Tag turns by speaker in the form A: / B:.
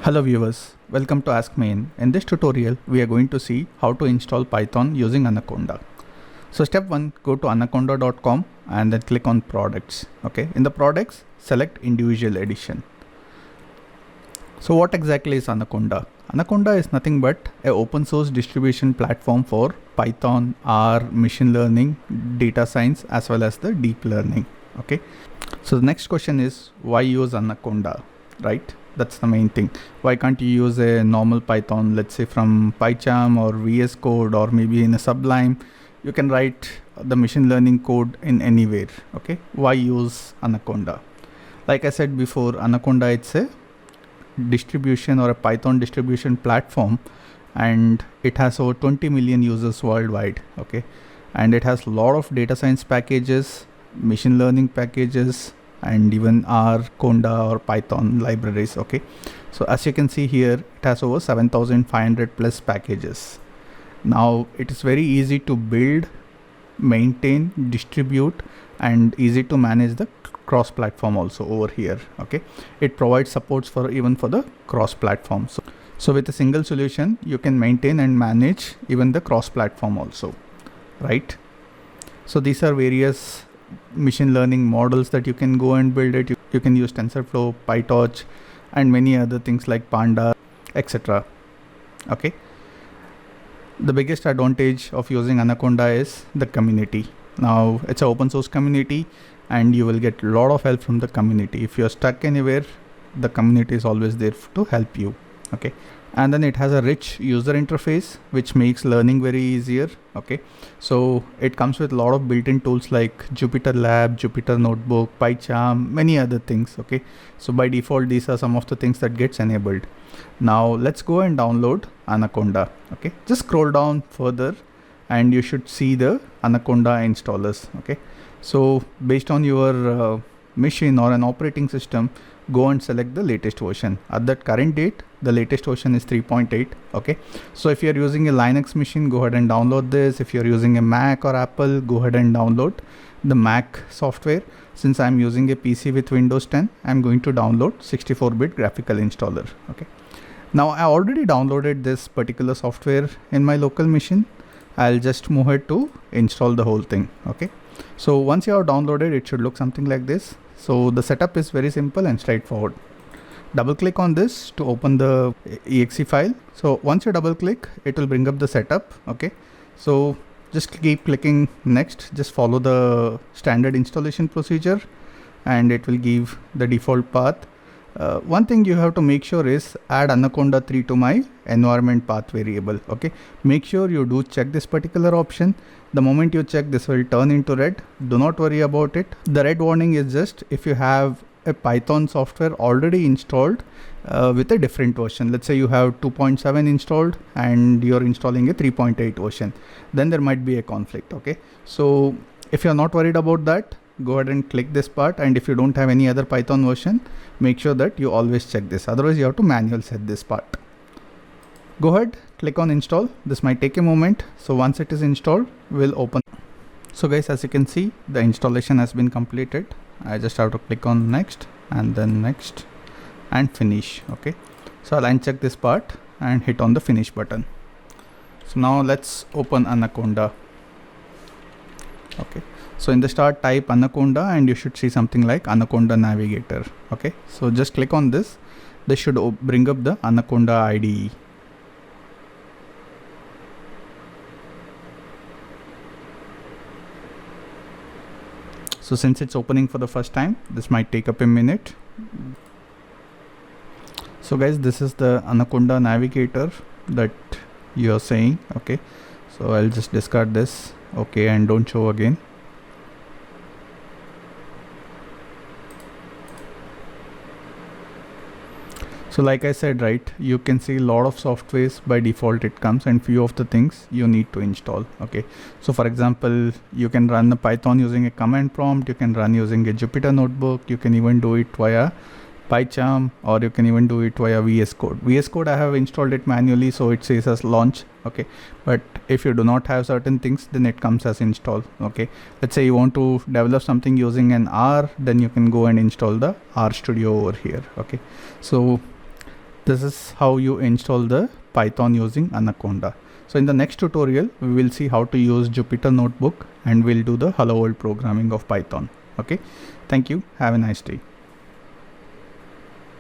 A: Hello viewers, welcome to Ask Main. In this tutorial, we are going to see how to install Python using Anaconda. So step 1, go to anaconda.com and then click on products. Okay, in the products, select individual edition. So what exactly is Anaconda? Anaconda is nothing but an open source distribution platform for Python, R, machine learning, data science, as well as the deep learning. Okay, so the next question is why use Anaconda, right? That's the main thing. Why can't you use a normal Python, let's say from PyCharm or VS Code or maybe in a Sublime? You can write the machine learning code in anywhere. Okay, why use Anaconda? Like I said before, Anaconda, it's a distribution or a Python distribution platform, and it has over 20 million users worldwide. Okay, and it has a lot of data science packages, machine learning packages, and even R, Conda or Python libraries. Okay, so as you can see here, it has over 7,500 plus packages. Now it is very easy to build, maintain, distribute, and easy to manage the cross platform also over here. Okay, it provides supports for even for the cross platform. So with a single solution, you can maintain and manage even the cross platform also, right? So these are various machine learning models that you can go and build it. You can use TensorFlow, PyTorch, and many other things like Panda, etc. Okay, the biggest advantage of using Anaconda is the community. Now it's an open source community and you will get a lot of help from the community. If you're stuck anywhere, the community is always there to help you. Okay, and then it has a rich user interface which makes learning very easier. Okay, so it comes with a lot of built-in tools like Jupyter Lab, Jupyter Notebook, PyCharm, many other things. Okay, so by default these are some of the things that gets enabled. Now let's go and download Anaconda. Okay, just scroll down further and you should see the Anaconda installers. Okay, so based on your machine or an operating system, go and select the latest version. At that current date, the latest version is 3.8. Okay, so if you're using a Linux machine, go ahead and download this. If you're using a Mac or Apple, go ahead and download the Mac software. Since I'm using a PC with Windows 10, I'm going to download 64-bit graphical installer. Okay, now I already downloaded this particular software in my local machine. I'll just move ahead to install the whole thing. Okay, so once you have downloaded, it should look something like this. So the setup is very simple and straightforward. Double click on this to open the exe file. So once you double click, it will bring up the setup. Okay, so just keep clicking next. Just follow the standard installation procedure and it will give the default path. One thing you have to make sure is add Anaconda 3 to my environment path variable. Okay, make sure you do check this particular option. The moment you check, this will turn into red. Do not worry about it. The red warning is just if you have a Python software already installed with a different version. Let's say you have 2.7 installed and you're installing a 3.8 version, then there might be a conflict. Okay, so if you're not worried about that, go ahead and click this part, and if you don't have any other Python version, make sure that you always check this. Otherwise you have to manually set this part. Go ahead, click on install. This might take a moment. So once it is installed, we'll open. So guys, as you can see, the installation has been completed. I just have to click on next and then next and finish. Okay, so I'll uncheck this part and hit on the finish button. So now let's open Anaconda. Okay, so in the start, type Anaconda and you should see something like Anaconda Navigator. Okay, so just click on this. This should bring up the Anaconda IDE. So since it's opening for the first time, this might take up a minute. So guys, this is the Anaconda Navigator that you're saying. Okay, so I'll just discard this. Okay, and don't show again. So like I said, right, you can see a lot of softwares by default it comes, and few of the things you need to install. Okay, so for example, you can run the Python using a command prompt, you can run using a Jupyter Notebook, you can even do it via PyCharm, or you can even do it via VS Code. VS Code I have installed it manually, so it says as launch. Okay, but if you do not have certain things, then it comes as install. Okay, let's say you want to develop something using an R, then you can go and install the RStudio over here. Okay, so this is how you install the Python using Anaconda. So in the next tutorial, we will see how to use Jupyter Notebook and we'll do the hello world programming of Python. Okay, thank you. Have a nice day.